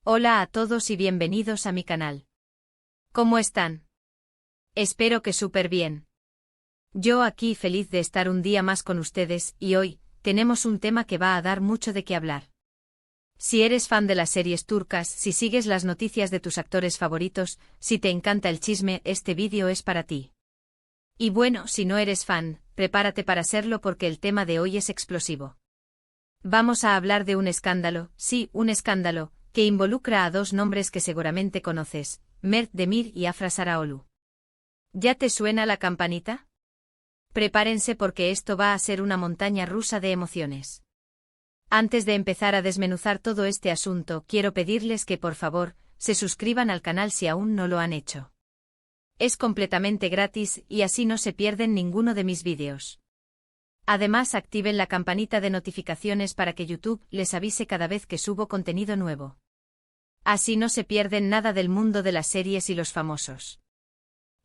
Hola a todos y bienvenidos a mi canal. ¿Cómo están? Espero que súper bien. Yo aquí feliz de estar un día más con ustedes y hoy tenemos un tema que va a dar mucho de qué hablar. Si eres fan de las series turcas, si sigues las noticias de tus actores favoritos, si te encanta el chisme, este vídeo es para ti. Y bueno, si no eres fan, prepárate para serlo porque el tema de hoy es explosivo. Vamos a hablar de un escándalo, sí, un escándalo, que involucra a dos nombres que seguramente conoces, Mert Demir y Afra Sarıoğlu. ¿Ya te suena la campanita? Prepárense porque esto va a ser una montaña rusa de emociones. Antes de empezar a desmenuzar todo este asunto, quiero pedirles que por favor, se suscriban al canal si aún no lo han hecho. Es completamente gratis y así no se pierden ninguno de mis vídeos. Además, activen la campanita de notificaciones para que YouTube les avise cada vez que subo contenido nuevo. Así no se pierden nada del mundo de las series y los famosos.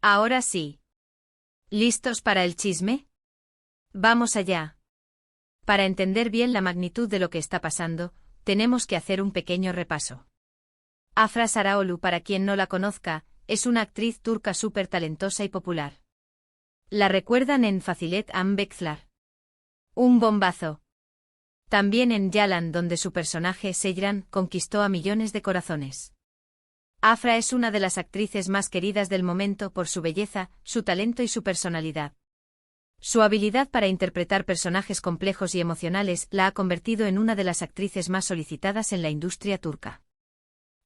Ahora sí. ¿Listos para el chisme? Vamos allá. Para entender bien la magnitud de lo que está pasando, tenemos que hacer un pequeño repaso. Afra Sarıoğlu, para quien no la conozca, es una actriz turca súper talentosa y popular. La recuerdan en Fazilet Am Bekler. Un bombazo. También en Yalan, donde su personaje Seyran conquistó a millones de corazones. Afra es una de las actrices más queridas del momento por su belleza, su talento y su personalidad. Su habilidad para interpretar personajes complejos y emocionales la ha convertido en una de las actrices más solicitadas en la industria turca.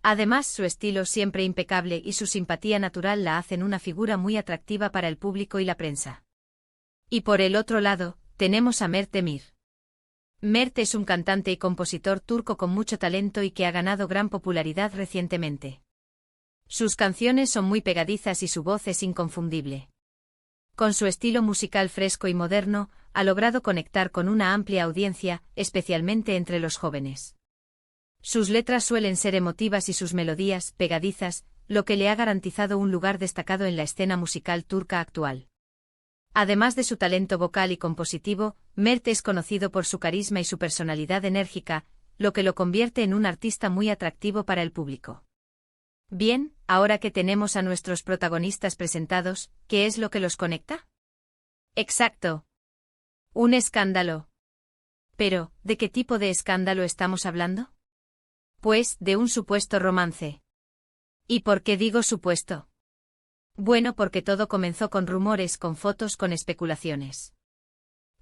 Además, su estilo siempre impecable y su simpatía natural la hacen una figura muy atractiva para el público y la prensa. Y por el otro lado, tenemos a Mert Demir. Mert es un cantante y compositor turco con mucho talento y que ha ganado gran popularidad recientemente. Sus canciones son muy pegadizas y su voz es inconfundible. Con su estilo musical fresco y moderno, ha logrado conectar con una amplia audiencia, especialmente entre los jóvenes. Sus letras suelen ser emotivas y sus melodías, pegadizas, lo que le ha garantizado un lugar destacado en la escena musical turca actual. Además de su talento vocal y compositivo, Mert es conocido por su carisma y su personalidad enérgica, lo que lo convierte en un artista muy atractivo para el público. Bien, ahora que tenemos a nuestros protagonistas presentados, ¿qué es lo que los conecta? Exacto. Un escándalo. Pero, ¿de qué tipo de escándalo estamos hablando? Pues, de un supuesto romance. ¿Y por qué digo supuesto? Bueno, porque todo comenzó con rumores, con fotos, con especulaciones.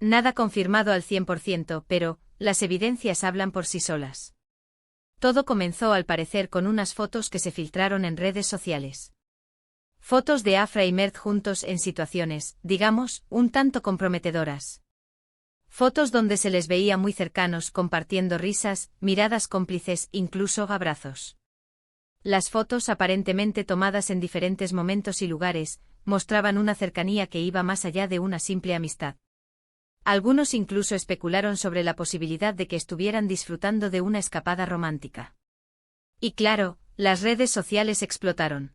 Nada confirmado al 100%, pero las evidencias hablan por sí solas. Todo comenzó al parecer con unas fotos que se filtraron en redes sociales. Fotos de Afra y Mert juntos en situaciones, digamos, un tanto comprometedoras. Fotos donde se les veía muy cercanos, compartiendo risas, miradas cómplices, incluso abrazos. Las fotos, aparentemente tomadas en diferentes momentos y lugares, mostraban una cercanía que iba más allá de una simple amistad. Algunos incluso especularon sobre la posibilidad de que estuvieran disfrutando de una escapada romántica. Y claro, las redes sociales explotaron.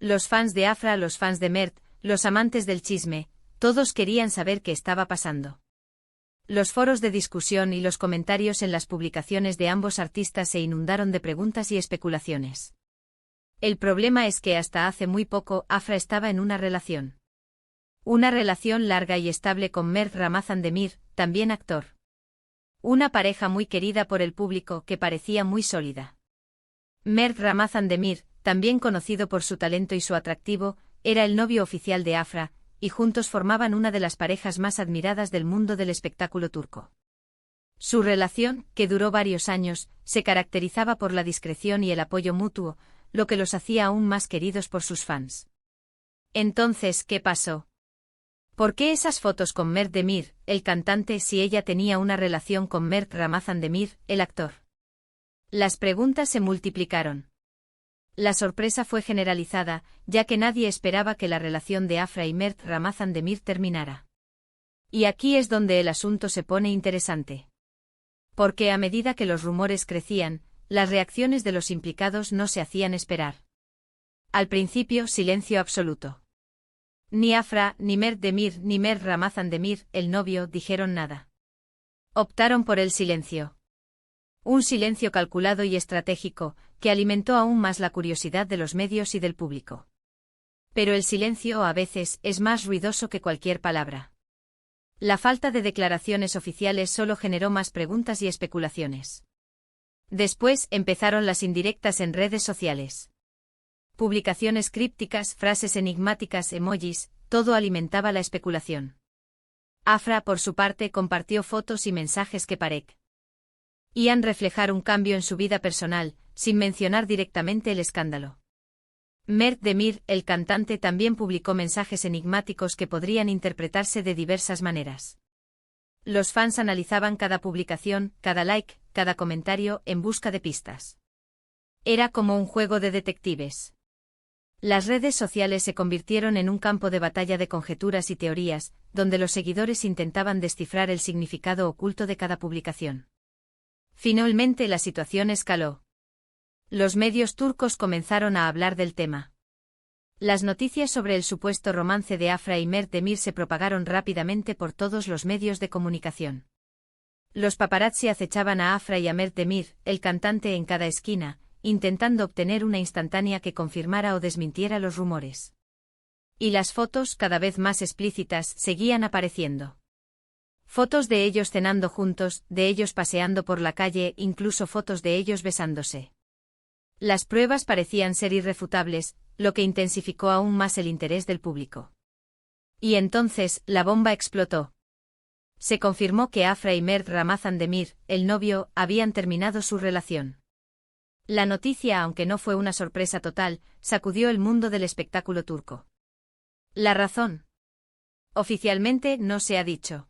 Los fans de Afra, los fans de Mert, los amantes del chisme, todos querían saber qué estaba pasando. Los foros de discusión y los comentarios en las publicaciones de ambos artistas se inundaron de preguntas y especulaciones. El problema es que hasta hace muy poco Afra estaba en una relación. Una relación larga y estable con Mert Ramazan Demir, también actor. Una pareja muy querida por el público que parecía muy sólida. Mert Ramazan Demir, también conocido por su talento y su atractivo, era el novio oficial de Afra, y juntos formaban una de las parejas más admiradas del mundo del espectáculo turco. Su relación, que duró varios años, se caracterizaba por la discreción y el apoyo mutuo, lo que los hacía aún más queridos por sus fans. Entonces, ¿qué pasó? ¿Por qué esas fotos con Mert Demir, el cantante, si ella tenía una relación con Mert Ramazan Demir, el actor? Las preguntas se multiplicaron. La sorpresa fue generalizada, ya que nadie esperaba que la relación de Afra y Mert Ramazan Demir terminara. Y aquí es donde el asunto se pone interesante. Porque a medida que los rumores crecían, las reacciones de los implicados no se hacían esperar. Al principio, silencio absoluto. Ni Afra, ni Mert Demir, ni Mert Ramazan Demir, el novio, dijeron nada. Optaron por el silencio. Un silencio calculado y estratégico, que alimentó aún más la curiosidad de los medios y del público. Pero el silencio a veces es más ruidoso que cualquier palabra. La falta de declaraciones oficiales solo generó más preguntas y especulaciones. Después empezaron las indirectas en redes sociales. Publicaciones crípticas, frases enigmáticas, emojis, todo alimentaba la especulación. Afra, por su parte, compartió fotos y mensajes que parecían reflejar un cambio en su vida personal, sin mencionar directamente el escándalo. Mert Demir, el cantante, también publicó mensajes enigmáticos que podrían interpretarse de diversas maneras. Los fans analizaban cada publicación, cada like, cada comentario, en busca de pistas. Era como un juego de detectives. Las redes sociales se convirtieron en un campo de batalla de conjeturas y teorías, donde los seguidores intentaban descifrar el significado oculto de cada publicación. Finalmente la situación escaló. Los medios turcos comenzaron a hablar del tema. Las noticias sobre el supuesto romance de Afra y Mert Demir se propagaron rápidamente por todos los medios de comunicación. Los paparazzi acechaban a Afra y a Mert Demir, el cantante, en cada esquina, intentando obtener una instantánea que confirmara o desmintiera los rumores. Y las fotos, cada vez más explícitas, seguían apareciendo. Fotos de ellos cenando juntos, de ellos paseando por la calle, incluso fotos de ellos besándose. Las pruebas parecían ser irrefutables, lo que intensificó aún más el interés del público. Y entonces, la bomba explotó. Se confirmó que Afra y Mert Ramazan Demir, el novio, habían terminado su relación. La noticia, aunque no fue una sorpresa total, sacudió el mundo del espectáculo turco. ¿La razón? Oficialmente no se ha dicho.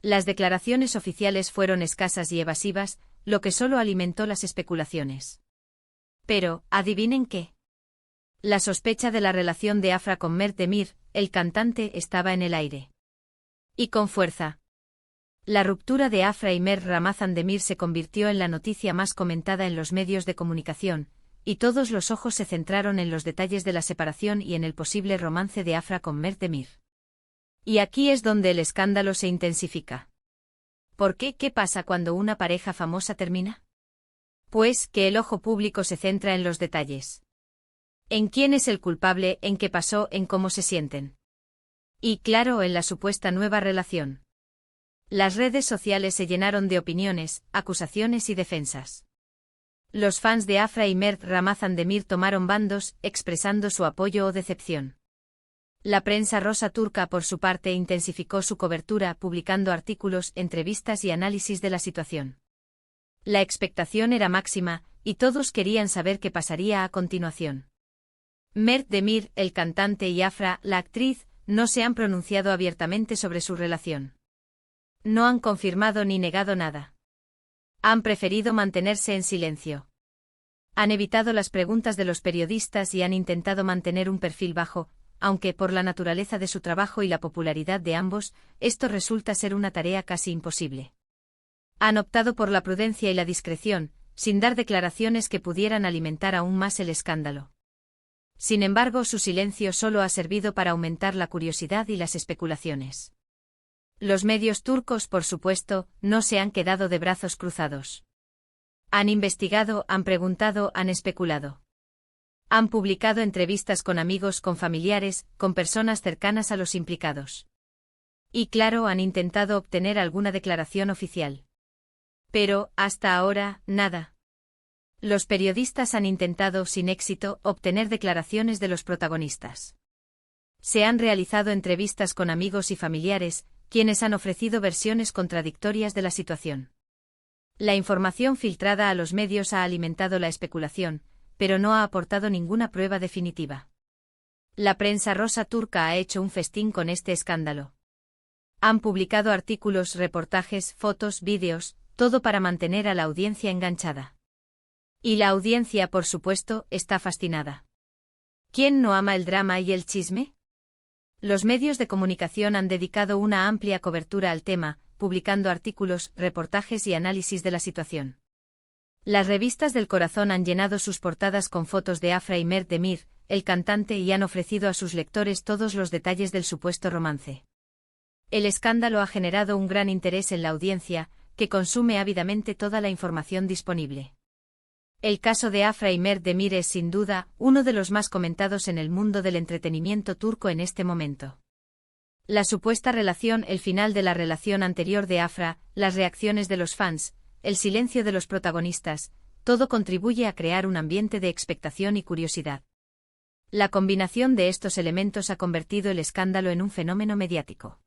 Las declaraciones oficiales fueron escasas y evasivas, lo que solo alimentó las especulaciones. Pero, ¿adivinen qué? La sospecha de la relación de Afra con Mert Demir, el cantante, estaba en el aire. Y con fuerza. La ruptura de Afra y Mert Ramazan Demir se convirtió en la noticia más comentada en los medios de comunicación, y todos los ojos se centraron en los detalles de la separación y en el posible romance de Afra con Mert Demir. Y aquí es donde el escándalo se intensifica. ¿Por qué? ¿Qué pasa cuando una pareja famosa termina? Pues que el ojo público se centra en los detalles. En quién es el culpable, en qué pasó, en cómo se sienten. Y claro, en la supuesta nueva relación. Las redes sociales se llenaron de opiniones, acusaciones y defensas. Los fans de Afra y Mert Ramazan Demir tomaron bandos, expresando su apoyo o decepción. La prensa rosa turca, por su parte, intensificó su cobertura, publicando artículos, entrevistas y análisis de la situación. La expectación era máxima, y todos querían saber qué pasaría a continuación. Mert Demir, el cantante, y Afra, la actriz, no se han pronunciado abiertamente sobre su relación. No han confirmado ni negado nada. Han preferido mantenerse en silencio. Han evitado las preguntas de los periodistas y han intentado mantener un perfil bajo, aunque por la naturaleza de su trabajo y la popularidad de ambos, esto resulta ser una tarea casi imposible. Han optado por la prudencia y la discreción, sin dar declaraciones que pudieran alimentar aún más el escándalo. Sin embargo, su silencio solo ha servido para aumentar la curiosidad y las especulaciones. Los medios turcos, por supuesto, no se han quedado de brazos cruzados. Han investigado, han preguntado, han especulado. Han publicado entrevistas con amigos, con familiares, con personas cercanas a los implicados. Y claro, han intentado obtener alguna declaración oficial. Pero, hasta ahora, nada. Los periodistas han intentado, sin éxito, obtener declaraciones de los protagonistas. Se han realizado entrevistas con amigos y familiares, quienes han ofrecido versiones contradictorias de la situación. La información filtrada a los medios ha alimentado la especulación, pero no ha aportado ninguna prueba definitiva. La prensa rosa turca ha hecho un festín con este escándalo. Han publicado artículos, reportajes, fotos, vídeos, todo para mantener a la audiencia enganchada. Y la audiencia, por supuesto, está fascinada. ¿Quién no ama el drama y el chisme? Los medios de comunicación han dedicado una amplia cobertura al tema, publicando artículos, reportajes y análisis de la situación. Las revistas del corazón han llenado sus portadas con fotos de Afra y Mert Demir, el cantante, y han ofrecido a sus lectores todos los detalles del supuesto romance. El escándalo ha generado un gran interés en la audiencia, que consume ávidamente toda la información disponible. El caso de Afra y Mert Demir es sin duda uno de los más comentados en el mundo del entretenimiento turco en este momento. La supuesta relación, el final de la relación anterior de Afra, las reacciones de los fans, el silencio de los protagonistas, todo contribuye a crear un ambiente de expectación y curiosidad. La combinación de estos elementos ha convertido el escándalo en un fenómeno mediático.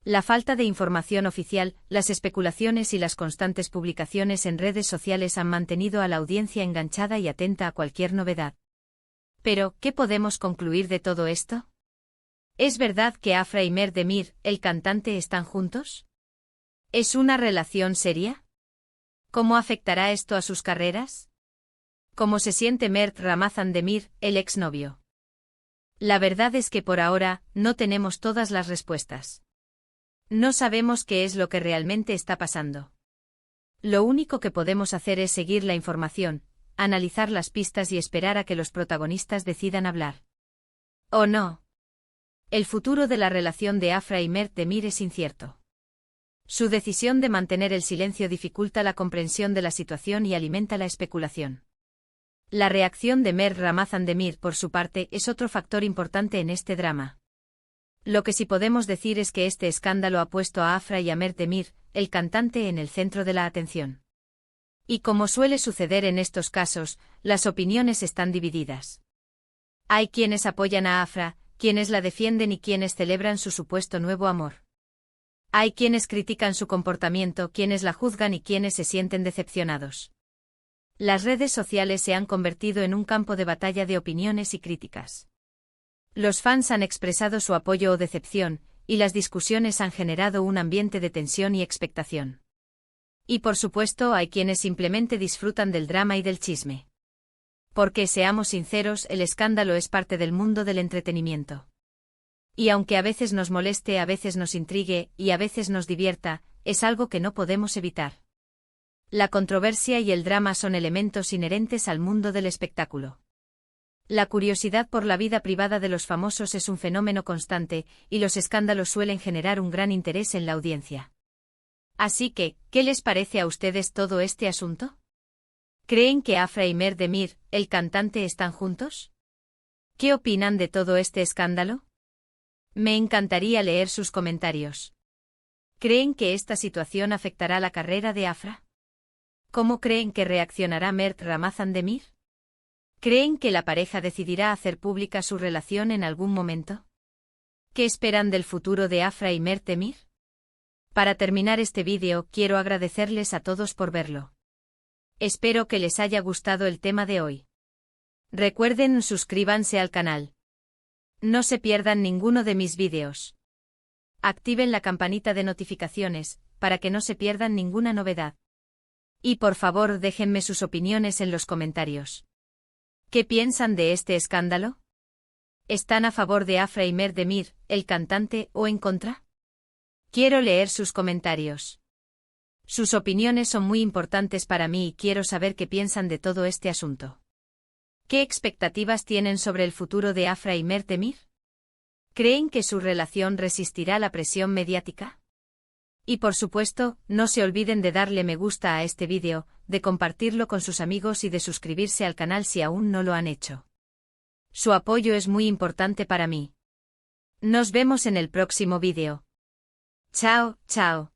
La falta de información oficial, las especulaciones y las constantes publicaciones en redes sociales han mantenido a la audiencia enganchada y atenta a cualquier novedad. Pero, ¿qué podemos concluir de todo esto? ¿Es verdad que Afra y Mert Demir, el cantante, están juntos? ¿Es una relación seria? ¿Cómo afectará esto a sus carreras? ¿Cómo se siente Mert Ramazan Demir, el exnovio? La verdad es que por ahora, no tenemos todas las respuestas. No sabemos qué es lo que realmente está pasando. Lo único que podemos hacer es seguir la información, analizar las pistas y esperar a que los protagonistas decidan hablar. ¿O no? El futuro de la relación de Afra y Mert Demir es incierto. Su decisión de mantener el silencio dificulta la comprensión de la situación y alimenta la especulación. La reacción de Mert Ramazan Demir, por su parte, es otro factor importante en este drama. Lo que sí podemos decir es que este escándalo ha puesto a Afra y a Mert Demir, el cantante, en el centro de la atención. Y como suele suceder en estos casos, las opiniones están divididas. Hay quienes apoyan a Afra, quienes la defienden y quienes celebran su supuesto nuevo amor. Hay quienes critican su comportamiento, quienes la juzgan y quienes se sienten decepcionados. Las redes sociales se han convertido en un campo de batalla de opiniones y críticas. Los fans han expresado su apoyo o decepción, y las discusiones han generado un ambiente de tensión y expectación. Y por supuesto hay quienes simplemente disfrutan del drama y del chisme. Porque, seamos sinceros, el escándalo es parte del mundo del entretenimiento. Y aunque a veces nos moleste, a veces nos intrigue, y a veces nos divierta, es algo que no podemos evitar. La controversia y el drama son elementos inherentes al mundo del espectáculo. La curiosidad por la vida privada de los famosos es un fenómeno constante, y los escándalos suelen generar un gran interés en la audiencia. Así que, ¿qué les parece a ustedes todo este asunto? ¿Creen que Afra y Mert Demir, el cantante, están juntos? ¿Qué opinan de todo este escándalo? Me encantaría leer sus comentarios. ¿Creen que esta situación afectará la carrera de Afra? ¿Cómo creen que reaccionará Mert Ramazan Demir? ¿Creen que la pareja decidirá hacer pública su relación en algún momento? ¿Qué esperan del futuro de Afra y Mert Demir? Para terminar este vídeo, quiero agradecerles a todos por verlo. Espero que les haya gustado el tema de hoy. Recuerden, suscríbanse al canal. No se pierdan ninguno de mis vídeos. Activen la campanita de notificaciones, para que no se pierdan ninguna novedad. Y por favor, déjenme sus opiniones en los comentarios. ¿Qué piensan de este escándalo? ¿Están a favor de Afra y Mert Demir, el cantante, o en contra? Quiero leer sus comentarios. Sus opiniones son muy importantes para mí y quiero saber qué piensan de todo este asunto. ¿Qué expectativas tienen sobre el futuro de Afra y Mert Demir? ¿Creen que su relación resistirá la presión mediática? Y por supuesto, no se olviden de darle me gusta a este vídeo, de compartirlo con sus amigos y de suscribirse al canal si aún no lo han hecho. Su apoyo es muy importante para mí. Nos vemos en el próximo vídeo. Chao, chao.